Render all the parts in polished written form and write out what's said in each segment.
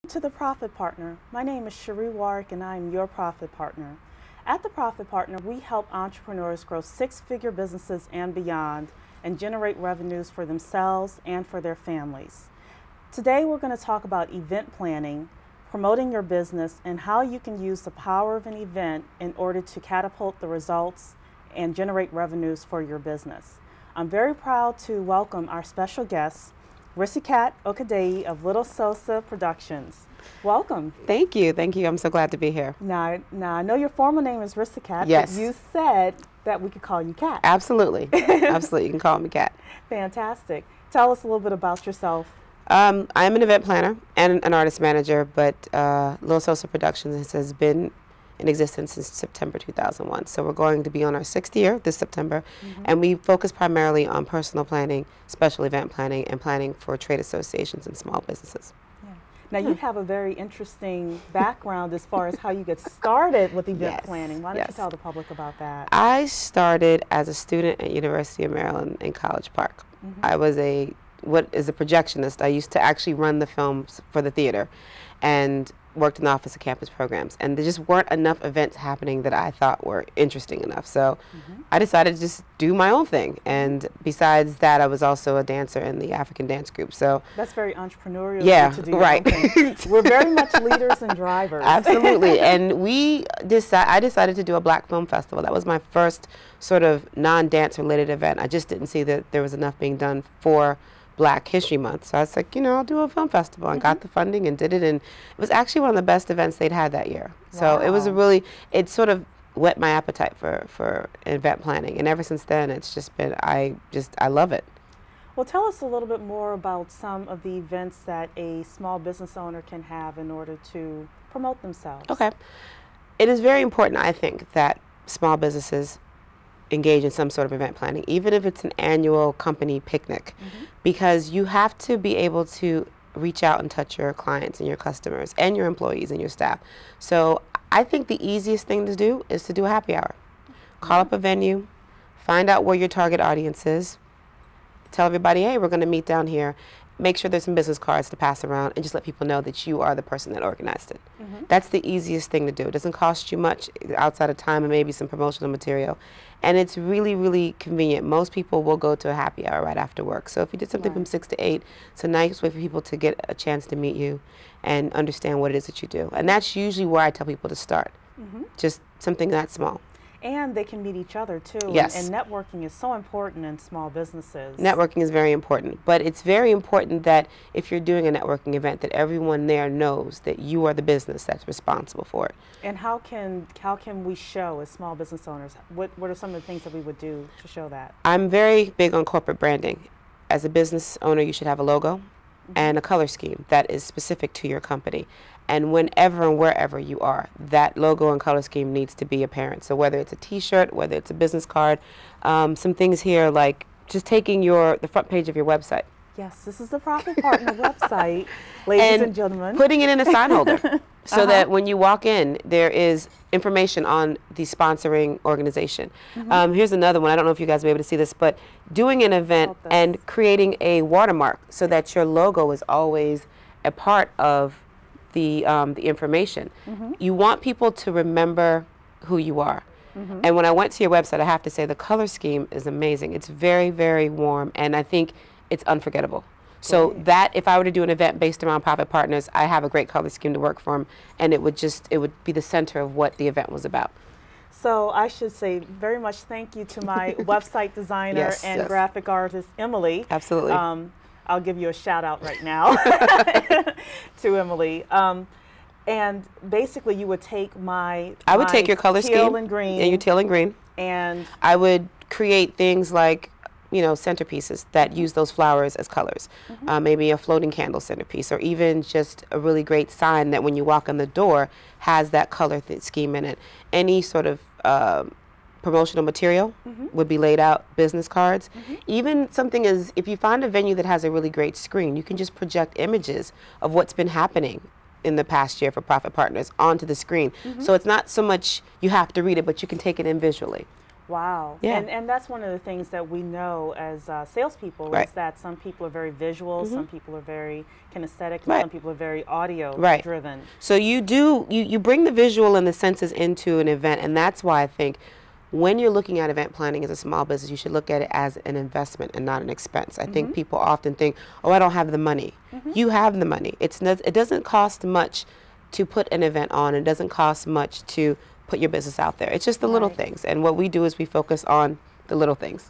To the Profit Partner. My name is Cheree Warrick and I am your Profit Partner. At the Profit Partner, we help entrepreneurs grow six-figure businesses and beyond and generate revenues for themselves and for their families. Today we're going to talk about event planning, promoting your business, and how you can use the power of an event in order to catapult the results and generate revenues for your business. I'm very proud to welcome our special guest, Rissycat Okadei of Little Sosa Productions. Welcome. Thank you. Thank you. I'm so glad to be here. Now I know your formal name is Rissycat, yes. But you said that we could call you Cat. Absolutely. Absolutely. You can call me Cat. Fantastic. Tell us a little bit about yourself. I'm an event planner and an artist manager, but Little Sosa Productions has been in existence since September 2001. So we're going to be on our 6th year this September, and we focus primarily on personal planning, special event planning, and planning for trade associations and small businesses. Yeah. Now you have a very interesting background as far as how you get started with event planning. Why don't you tell the public about that? I started as a student at University of Maryland in College Park. I was what is a projectionist. I used to actually run the films for the theater and worked in the Office of Campus Programs, and there just weren't enough events happening that I thought were interesting enough. So I decided to just do my own thing, and besides that I was also a dancer in the African dance group. So that's very entrepreneurial. Yeah, to do right. We're very much leaders and drivers. Absolutely. And I decided to do a Black Film Festival. That was my first sort of non-dance related event. I just didn't see that there was enough being done for Black History Month. So I was like, I'll do a film festival, and got the funding and did it, and it was actually one of the best events they'd had that year. Wow. So it was it sort of whet my appetite for event planning, and ever since then it's just been, I love it. Well, tell us a little bit more about some of the events that a small business owner can have in order to promote themselves. Okay. It is very important, I think, that small businesses engage in some sort of event planning, even if it's an annual company picnic, because you have to be able to reach out and touch your clients and your customers and your employees and your staff. So I think the easiest thing to do is to do a happy hour. Call up a venue, find out where your target audience is, tell everybody, hey, we're going to meet down here. Make sure there's some business cards to pass around, and just let people know that you are the person that organized it. That's the easiest thing to do. It doesn't cost you much outside of time and maybe some promotional material. And it's really, really convenient. Most people will go to a happy hour right after work. So if you did something from 6 to 8, it's a nice way for people to get a chance to meet you and understand what it is that you do. And that's usually where I tell people to start. Just something that small. And they can meet each other too. Yes. And networking is so important in small businesses. Networking is very important, but it's very important that if you're doing a networking event, that everyone there knows that you are the business that's responsible for it. And how can we show as small business owners? What are some of the things that we would do to show that? I'm very big on corporate branding. As a business owner, you should have a logo and a color scheme that is specific to your company. And whenever and wherever you are, that logo and color scheme needs to be apparent. So whether it's a t-shirt, whether it's a business card, some things here like just taking the front page of your website. Yes, this is the Profit Partner website, ladies and gentlemen. Putting it in a sign holder so that when you walk in, there is information on the sponsoring organization. Here's another one. I don't know if you guys will be able to see this, but doing an event and creating a watermark so that your logo is always a part of the information. You want people to remember who you are. And when I went to your website, I have to say the color scheme is amazing. It's very, very warm, and I think it's unforgettable. So that if I were to do an event based around Profit Partners, I have a great color scheme to work from, and it would be the center of what the event was about. So I should say very much thank you to my website designer and graphic artist, Emily. Absolutely. I'll give you a shout out right now to Emily. And basically you would take I would take your color scheme and green. And your teal and green. And I would create things like, centerpieces that use those flowers as colors. Maybe a floating candle centerpiece, or even just a really great sign that when you walk in the door has that color scheme in it. Any sort of promotional material would be laid out, business cards. Even something as, if you find a venue that has a really great screen, you can just project images of what's been happening in the past year for Profit Partners onto the screen. So it's not so much you have to read it, but you can take it in visually. Wow. Yeah. And that's one of the things that we know as salespeople Right. is that some people are very visual, some people are very kinesthetic, and Right. some people are very audio Right. driven. So you bring the visual and the senses into an event, and that's why I think when you're looking at event planning as a small business, you should look at it as an investment and not an expense. I think people often think, oh, I don't have the money. You have the money. It doesn't cost much to put an event on. It doesn't cost much to put your business out there. It's just the little Right. things. And what we do is we focus on the little things.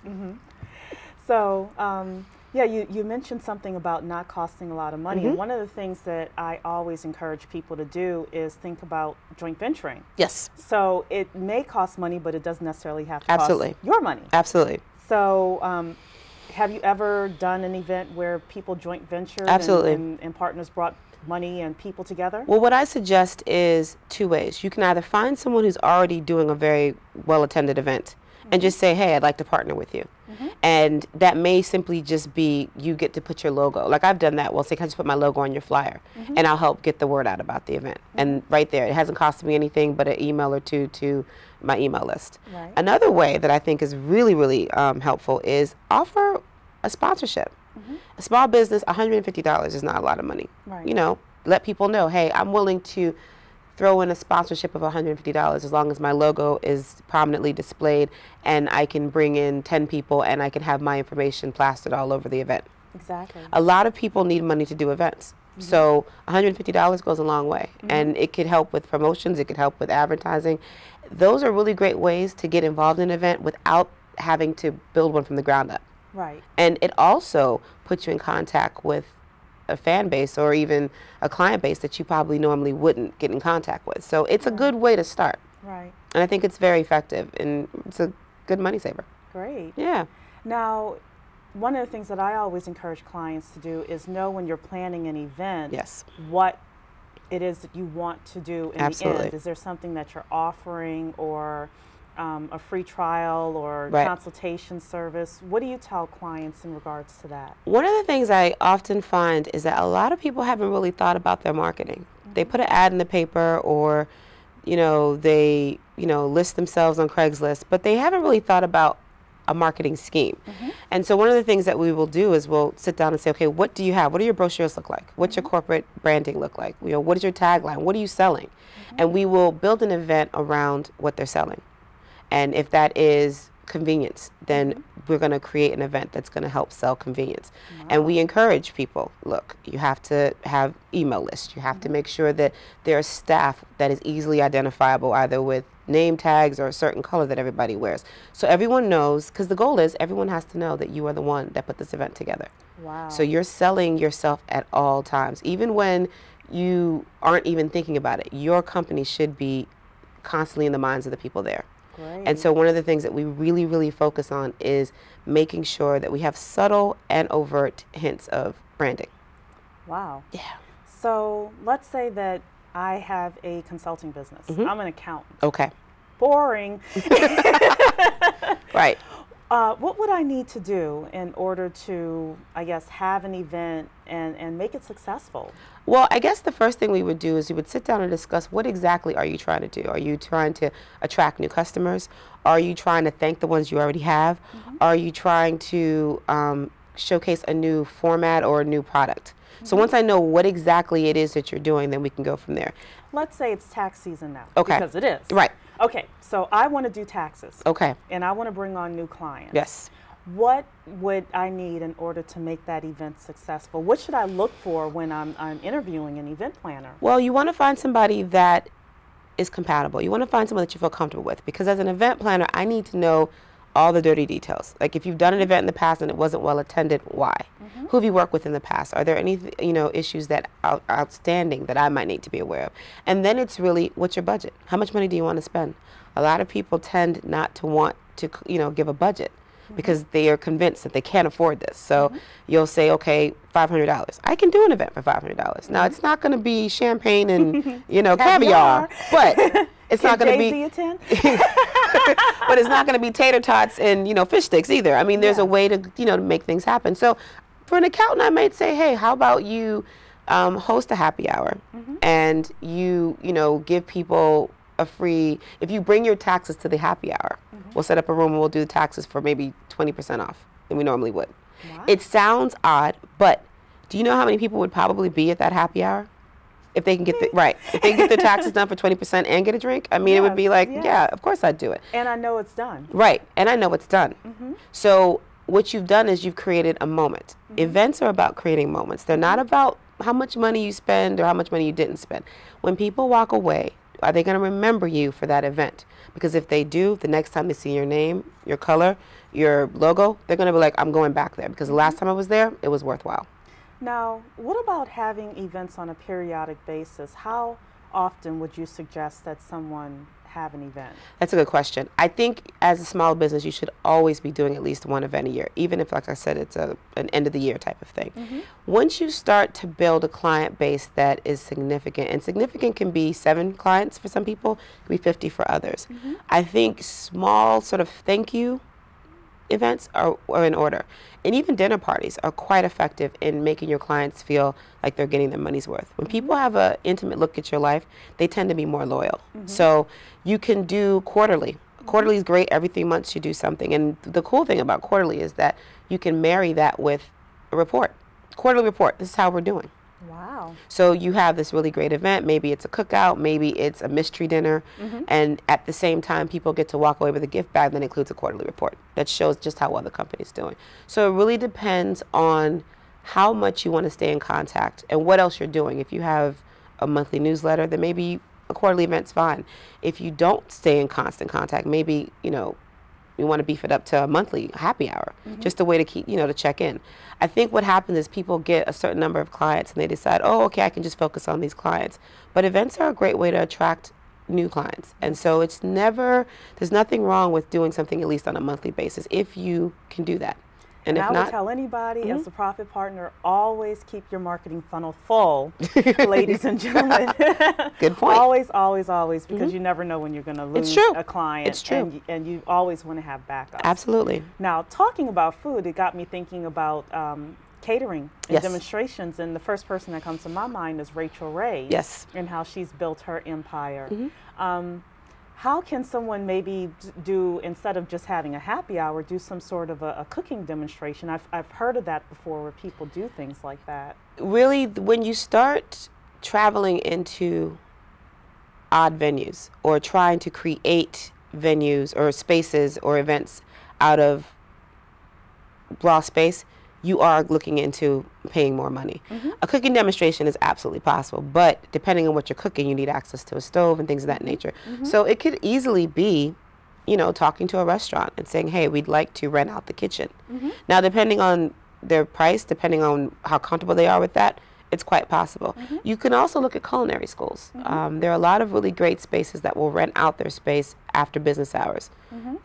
So, yeah, you mentioned something about not costing a lot of money. And one of the things that I always encourage people to do is think about joint venturing. Yes, So it may cost money, but it doesn't necessarily have to Absolutely. cost your money. absolutely. So have you ever done an event where people joint ventured Absolutely. and partners brought money and people together? Well, what I suggest is two ways. You can either find someone who's already doing a very well-attended event and just say, hey, I'd like to partner with you. And that may simply just be you get to put your logo. Like I've done that. Well, say, can I just put my logo on your flyer? And I'll help get the word out about the event. And right there, it hasn't cost me anything but an email or two to my email list. Right. Another way that I think is really, really helpful is offer a sponsorship. A small business, $150 is not a lot of money. Right. You know, let people know, hey, I'm willing to throw in a sponsorship of $150 as long as my logo is prominently displayed and I can bring in 10 people and I can have my information plastered all over the event. Exactly. A lot of people need money to do events. So $150 goes a long way. And it could help with promotions, it could help with advertising. Those are really great ways to get involved in an event without having to build one from the ground up. Right. And it also puts you in contact with a fan base or even a client base that you probably normally wouldn't get in contact with. So it's a good way to start. Right. And I think it's very effective and it's a good money saver. Great. Yeah. Now, one of the things that I always encourage clients to do is know when you're planning an event Yes. what it is that you want to do in the Absolutely. end. Is there something that you're offering or a free trial or Right. consultation service? What do you tell clients in regards to that? One of the things I often find is that a lot of people haven't really thought about their marketing. They put an ad in the paper or, they, list themselves on Craigslist, but they haven't really thought about a marketing scheme. And so one of the things that we will do is we'll sit down and say, okay, what do you have? What do your brochures look like? What's your corporate branding look like? What is your tagline? What are you selling? And we will build an event around what they're selling. And if that is convenience, then we're going to create an event that's going to help sell convenience. And we encourage people, look, you have to have email lists. You have to make sure that there's staff that is easily identifiable, either with name tags or a certain color that everybody wears. So everyone knows, because the goal is everyone has to know that you are the one that put this event together. Wow. So you're selling yourself at all times. Even when you aren't even thinking about it, your company should be constantly in the minds of the people there. Great. And so one of the things that we really, really focus on is making sure that we have subtle and overt hints of branding. Wow. Yeah. So let's say that I have a consulting business. I'm an accountant. Okay. Boring. Right. What would I need to do in order to, I guess, have an event and make it successful? Well, I guess the first thing we would do is we would sit down and discuss what exactly are you trying to do? Are you trying to attract new customers? Are you trying to thank the ones you already have? Are you trying to showcase a new format or a new product? So once I know what exactly it is that you're doing, then we can go from there. Let's say it's tax season now. Okay. Because it is. Right. Okay, so I want to do taxes. Okay. And I want to bring on new clients. Yes. What would I need in order to make that event successful? What should I look for when I'm interviewing an event planner? Well, you want to find somebody that is compatible. You want to find someone that you feel comfortable with, because as an event planner, I need to know all the dirty details. Like if you've done an event in the past and it wasn't well attended, why? Who have you worked with in the past? Are there any issues that are outstanding that I might need to be aware of? And then it's really, what's your budget? How much money do you want to spend? A lot of people tend not to want to give a budget because they are convinced that they can't afford this. So you'll say, okay, $500. I can do an event for $500. Now it's not going to be champagne and caviar, but it's not going to be. attend? But it's not going to be tater tots and fish sticks either. I mean, there's a way to make things happen. So for an accountant, I might say, hey, how about you host a happy hour and you give people a free, if you bring your taxes to the happy hour, we'll set up a room and we'll do the taxes for maybe 20% off than we normally would. Wow. It sounds odd, but do you know how many people would probably be at that happy hour? If they can get if they can get their taxes done for 20% and get a drink, I mean, it would be like, yeah, of course I'd do it. And I know it's done. Right, and I know it's done. So what you've done is you've created a moment. Events are about creating moments. They're not about how much money you spend or how much money you didn't spend. When people walk away, are they going to remember you for that event? Because if they do, the next time they see your name, your color, your logo, they're going to be like, I'm going back there because the last time I was there, it was worthwhile. Now, what about having events on a periodic basis? How often would you suggest that someone have an event? That's a good question. I think as a small business, you should always be doing at least one event a year, even if, like I said, it's an end of the year type of thing. Once you start to build a client base that is significant, and significant can be 7 clients for some people, it can be 50 for others. I think small sort of thank you events are in order. And even dinner parties are quite effective in making your clients feel like they're getting their money's worth. When people have an intimate look at your life, they tend to be more loyal. So you can do quarterly. Quarterly is great. Every 3 months you do something. And the cool thing about quarterly is that you can marry that with a report. Quarterly report. This is how we're doing. Wow. So you have this really great event. Maybe it's a cookout. Maybe it's a mystery dinner. And at the same time, people get to walk away with a gift bag that includes a quarterly report that shows just how well the company's doing. So it really depends on how much you want to stay in contact and what else you're doing. If you have a monthly newsletter, then maybe a quarterly event's fine. If you don't stay in constant contact, maybe, you know, you want to beef it up to a monthly happy hour, just a way to keep, you know, to check in. I think what happens is people get a certain number of clients and they decide, oh, okay, I can just focus on these clients. But events are a great way to attract new clients. And so it's never, there's nothing wrong with doing something at least on a monthly basis if you can do that. And if I not, would tell anybody as a profit partner, always keep your marketing funnel full, ladies and gentlemen. Good point. Always, always, always, because you never know when you're going to lose a client. It's true. And you always want to have backups. Absolutely. Now, talking about food, it got me thinking about catering and demonstrations. And the first person that comes to my mind is Cheree. Yes. And how she's built her empire. How can someone maybe do, instead of just having a happy hour, do some sort of a cooking demonstration? I've heard of that before where people do things like that. Really, when you start traveling into odd venues or trying to create venues or spaces or events out of raw space, you are looking into paying more money. A cooking demonstration is absolutely possible, but depending on what you're cooking, you need access to a stove and things of that nature. So it could easily be, you know, talking to a restaurant and saying, hey, we'd like to rent out the kitchen. Now, depending on their price, depending on how comfortable they are with that, it's quite possible. You can also look at culinary schools. There are a lot of really great spaces that will rent out their space after business hours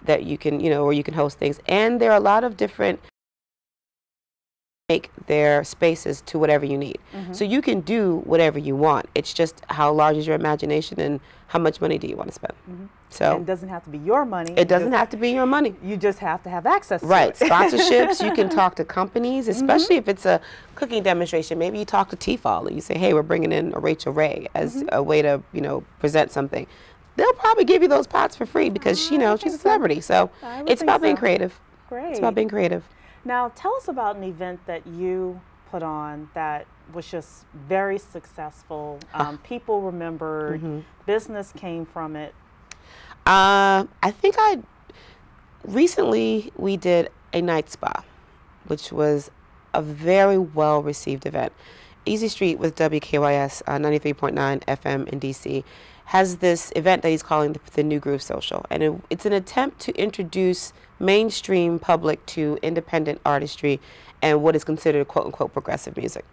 that you can, you know, or you can host things. And there are a lot of different make their spaces to whatever you need. So you can do whatever you want. It's just how large is your imagination and how much money do you want to spend. So it doesn't have to be your money. It doesn't have to be your money. You just have to have access to it. Sponsorships, you can talk to companies, especially if it's a cooking demonstration. Maybe you talk to Tefal and you say, hey, we're bringing in a Cheree as a way to, you know, present something. They'll probably give you those pots for free because, you know, she's a celebrity. So it's about being creative. Great. It's about being creative. Now, tell us about an event that you put on that was just very successful. People remembered, business came from it. I think recently we did a night spa, which was a very well received event. Easy Street with WKYS 93.9 FM in DC has this event that he's calling the New Groove Social, and it's an attempt to introduce mainstream public to independent artistry and what is considered quote-unquote progressive music.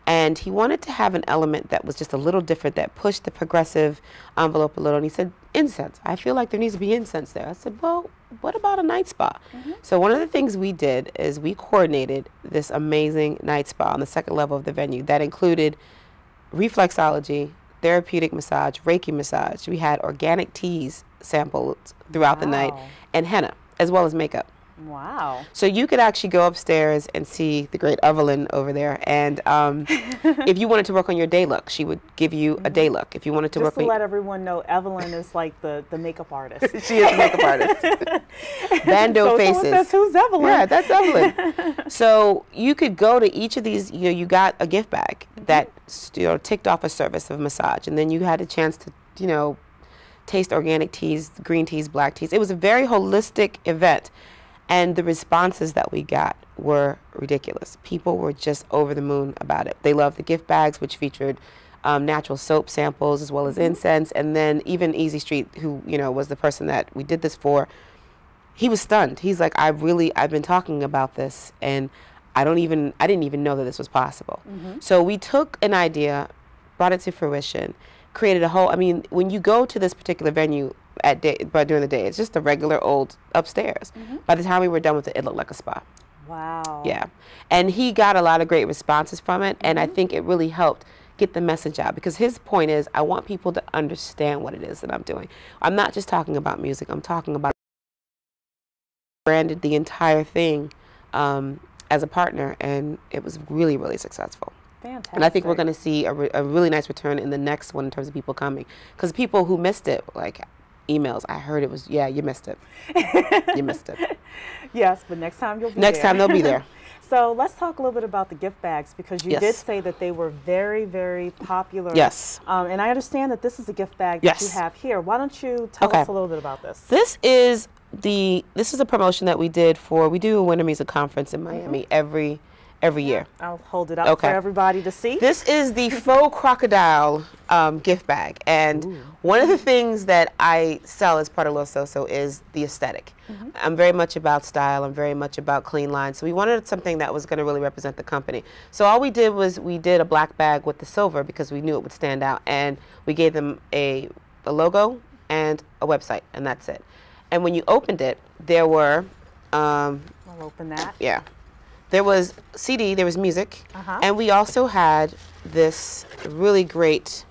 And he wanted to have an element that was just a little different, that pushed the progressive envelope a little. And he said, incense. I feel like there needs to be incense there. I said, well, what about a night spa? So one of the things we did is we coordinated this amazing night spa on the second level of the venue that included reflexology, therapeutic massage, Reiki massage. We had organic teas sampled throughout the night, and henna, as well as makeup. Wow. So you could actually go upstairs and see the great Evelyn over there. And if you wanted to work on your day look, she would give you a day look. If you wanted to Just work to on let everyone know, Evelyn is like the makeup artist. she is a makeup artist. Bando so faces. Someone says, who's Evelyn? Yeah, that's Evelyn. So you could go to each of these, you know, you got a gift bag that, you know, ticked off a service of massage. And then you had a chance to, you know, taste organic teas, green teas, black teas. It was a very holistic event. And the responses that we got were ridiculous. People were just over the moon about it. They loved the gift bags, which featured natural soap samples as well as incense. And then even Easy Street, who, you know, was the person that we did this for, he was stunned. He's like, I've been talking about this, and I didn't even know that this was possible. So we took an idea, brought it to fruition, created a whole, I mean, when you go to this particular venue but during the day, it's just a regular old upstairs. By the time we were done with it, it looked like a spa. Wow. Yeah. And he got a lot of great responses from it, and I think it really helped get the message out, because his point is, I want people to understand what it is that I'm doing. I'm not just talking about music, I'm talking about branded the entire thing as a partner, and it was really, really successful. Fantastic. And I think we're going to see a really nice return in the next one in terms of people coming, because people who missed it, like emails, I heard it was, yeah, you missed it. You missed it. Yes, but next time you'll be there. Next time they'll be there. So let's talk a little bit about the gift bags, because you did say that they were very, very popular. Yes. And I understand that this is a gift bag that you have here. Why don't you tell us a little bit about this? This is a promotion that we do a Winter Music Conference in Miami every year. I'll hold it up for everybody to see. This is the faux crocodile gift bag. And one of the things that I sell as part of Los Soso is the aesthetic. I'm very much about style. I'm very much about clean lines. So we wanted something that was going to really represent the company. So all we did was we did a black bag with the silver, because we knew it would stand out. And we gave them a logo and a website, and that's it. And when you opened it, there were... I'll open that. Yeah. There was CD, there was music, and we also had this really great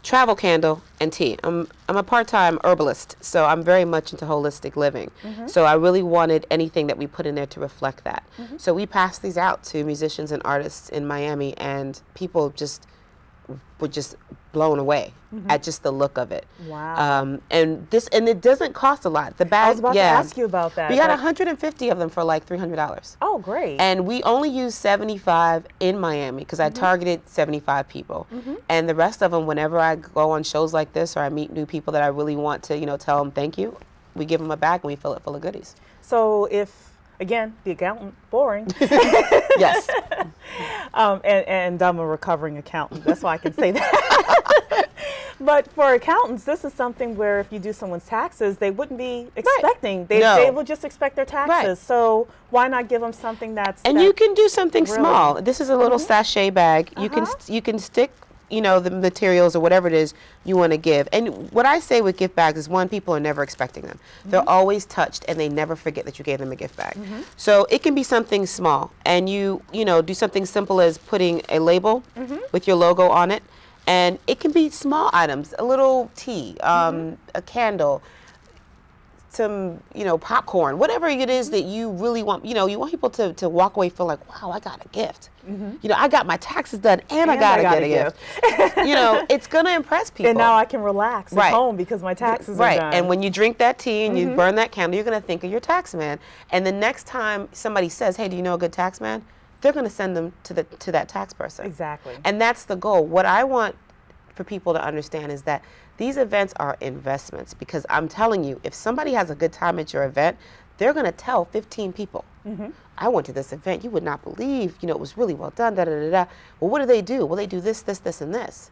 travel candle and tea. I'm a part-time herbalist, so I'm very much into holistic living. So I really wanted anything that we put in there to reflect that. So we passed these out to musicians and artists in Miami, and people were just blown away at just the look of it. Wow. And it doesn't cost a lot. The bag, I was about to ask you about that. We got 150 of them for like $300. Oh, great. And we only used 75 in Miami, because I targeted 75 people. And the rest of them, whenever I go on shows like this or I meet new people that I really want to, you know, tell them thank you, we give them a bag and we fill it full of goodies. So again, the accountant, boring. Yes. And I'm a recovering accountant. That's why I can say that. But for accountants, this is something where if you do someone's taxes, they wouldn't be expecting. They will just expect their taxes. So why not give them something you can do something small. This is a little sachet bag. You can stick, you know, the materials or whatever it is you want to give. And what I say with gift bags is, one, people are never expecting them. They're always touched, and they never forget that you gave them a gift bag. So it can be something small, and you know, do something simple as putting a label with your logo on it. And it can be small items, a little tea, a candle, some, you know, popcorn, whatever it is that you really want. You know, you want people to walk away feel like, wow, I got a gift. You know, I got my taxes done, and I got a gift. You know, it's going to impress people. And now I can relax at home because my taxes are done. And when you drink that tea and you burn that candle, you're going to think of your tax man. And the next time somebody says, hey, do you know a good tax man? They're going to send them to that tax person. Exactly. And that's the goal. What I want for people to understand is that these events are investments, because I'm telling you, if somebody has a good time at your event, they're going to tell 15 people. I went to this event. You would not believe, you know, it was really well done, da da da da. Well, what do? Well, they do this, this, this, and this.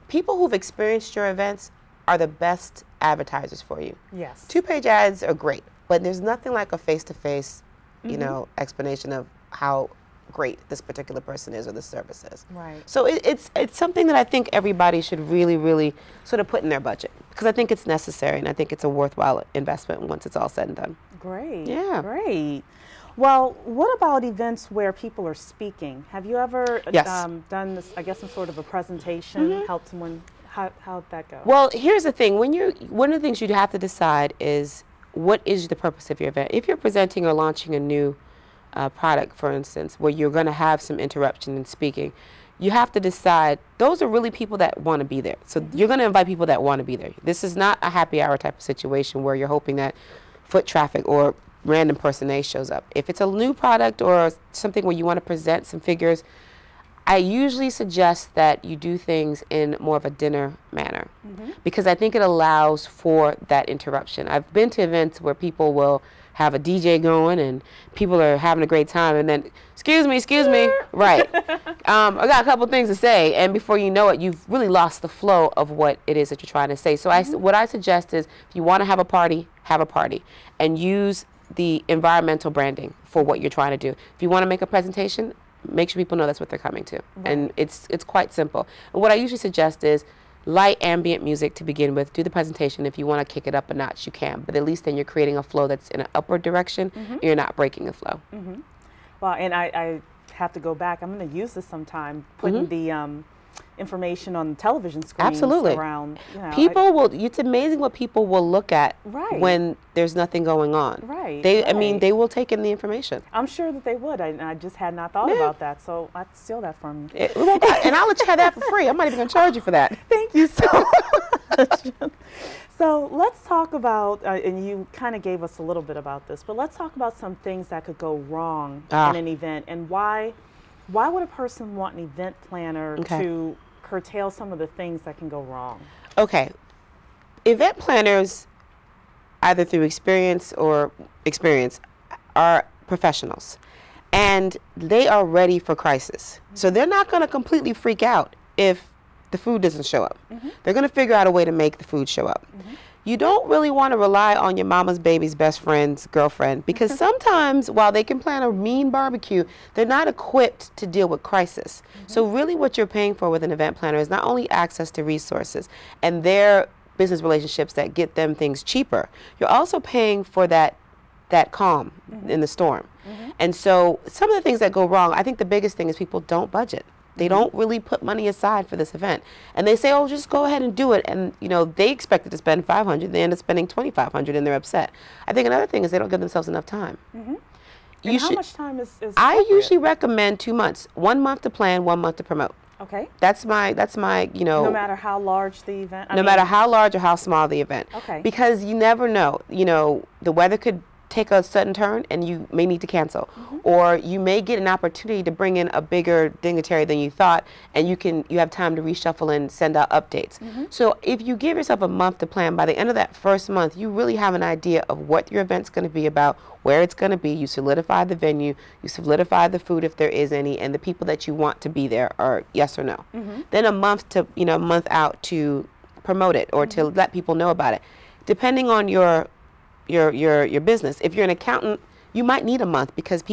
People who've experienced your events are the best advertisers for you. Yes. 2-page ads are great, but there's nothing like a face-to-face, you know, explanation of how great this particular person is or the service is. Right. So it's something that I think everybody should really, really sort of put in their budget, because I think it's necessary, and I think it's a worthwhile investment once it's all said and done. Great. Yeah. Great. Well, what about events where people are speaking? Have you ever done this, I guess, some sort of a presentation, helped someone? How'd that go? Well, here's the thing. One of the things you'd have to decide is, what is the purpose of your event? If you're presenting or launching a new product, for instance, where you're going to have some interruption in speaking, you have to decide those are really people that want to be there. So you're going to invite people that want to be there. This is not a happy hour type of situation where you're hoping that foot traffic or random person A shows up. If it's a new product or something where you want to present some figures, I usually suggest that you do things in more of a dinner manner because I think it allows for that interruption. I've been to events where people will have a DJ going and people are having a great time and then, excuse me, right. I got a couple things to say, and before you know it, you've really lost the flow of what it is that you're trying to say. So what I suggest is if you want to have a party and use the environmental branding for what you're trying to do. If you want to make a presentation, make sure people know that's what they're coming to. Right. And it's quite simple. And what I usually suggest is light ambient music to begin with. Do the presentation. If you want to kick it up a notch, you can. But at least then you're creating a flow that's in an upward direction. And you're not breaking the flow. Well, and I have to go back. I'm going to use this sometime, putting the information on the television screens around. You know, it's amazing what people will look at when there's nothing going on. I mean, they will take in the information. I'm sure that they would. I just had not thought about that, so I'd steal that from you. And I'll let you have that for free. I'm not even going to charge you for that. Thank you so much. So let's talk about, and you kind of gave us a little bit about this, but let's talk about some things that could go wrong in an event, and why would a person want an event planner to curtail some of the things that can go wrong? Okay. Event planners, either through experience, are professionals. And they are ready for crisis. So they're not going to completely freak out if the food doesn't show up. They're going to figure out a way to make the food show up. You don't really want to rely on your mama's baby's best friend's girlfriend because sometimes while they can plan a mean barbecue, they're not equipped to deal with crisis. So really what you're paying for with an event planner is not only access to resources and their business relationships that get them things cheaper, you're also paying for that calm in the storm. And so some of the things that go wrong, I think the biggest thing is people don't budget. They don't really put money aside for this event. And they say, oh, just go ahead and do it. And, you know, they expected to spend $500. They end up spending $2,500 and they're upset. I think another thing is they don't give themselves enough time. And how much time is I usually recommend 2 months. 1 month to plan, 1 month to promote. Okay. That's my, you know. No matter how large the event? No matter how large or how small the event. Okay. Because you never know. You know, the weather could take a sudden turn and you may need to cancel, or you may get an opportunity to bring in a bigger dignitary than you thought, and you have time to reshuffle and send out updates. So if you give yourself a month to plan, by the end of that first month you really have an idea of what your event's going to be about, where it's going to be. You solidify the venue, you solidify the food if there is any, and the people that you want to be there are yes or no. Then a month out to promote it or to let people know about it, depending on your business. If you're an accountant, you might need a month because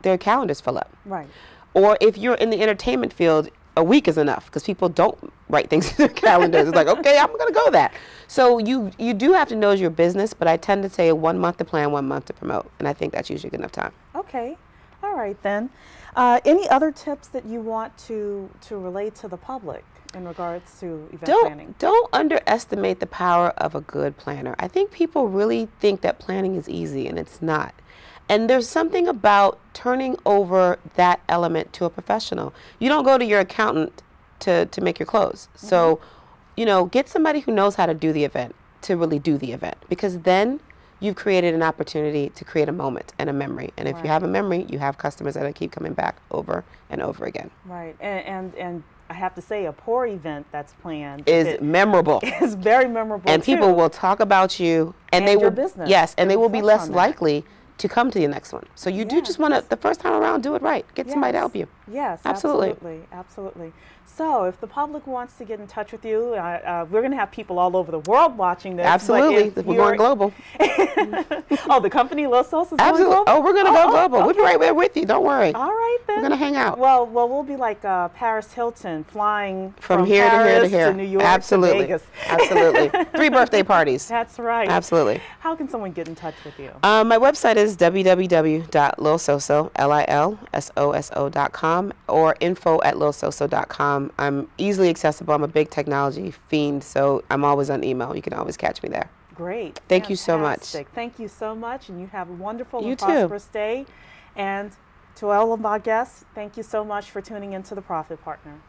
their calendars fill up. Right. Or if you're in the entertainment field, a week is enough because people don't write things in their calendars. It's like, okay, I'm going to go that. So you do have to know your business, but I tend to say 1 month to plan, 1 month to promote, and I think that's usually good enough time. Okay. All right then. Any other tips that you want to relate to the public in regards to event planning? Don't underestimate the power of a good planner. I think people really think that planning is easy, and it's not. And there's something about turning over that element to a professional. You don't go to your accountant to make your clothes. So, you know, get somebody who knows how to do the event to really do the event, because then you've created an opportunity to create a moment and a memory. And if you have a memory, you have customers that will keep coming back over and over again. Right. And I have to say, a poor event that's planned is memorable. It's very memorable. And people will talk about you, and they will business. Yes, and they will be less likely to come to the next one. So you do just want to, the first time around, do it right. Get somebody to help you. Yes, absolutely. So if the public wants to get in touch with you, we're going to have people all over the world watching this. Absolutely. We're going global. Oh, the company Los Sosa's going global? Oh, we're going to go global. Okay. We'll be right there with you. Don't worry. All right, then. We're going to hang out. Well, we'll be like Paris Hilton, flying from here Paris to here to New York Absolutely. to Vegas. Absolutely. 3 birthday parties. That's right. Absolutely. How can someone get in touch with you? My website is www.lilsoso.com or info@lilsoso.com. I'm easily accessible. I'm a big technology fiend, so I'm always on email. You can always catch me there. Great. Thank you so much. Fantastic. Thank you so much, and you have a wonderful You and too. prosperous day. And to all of my guests, thank you so much for tuning into the Profit Partner.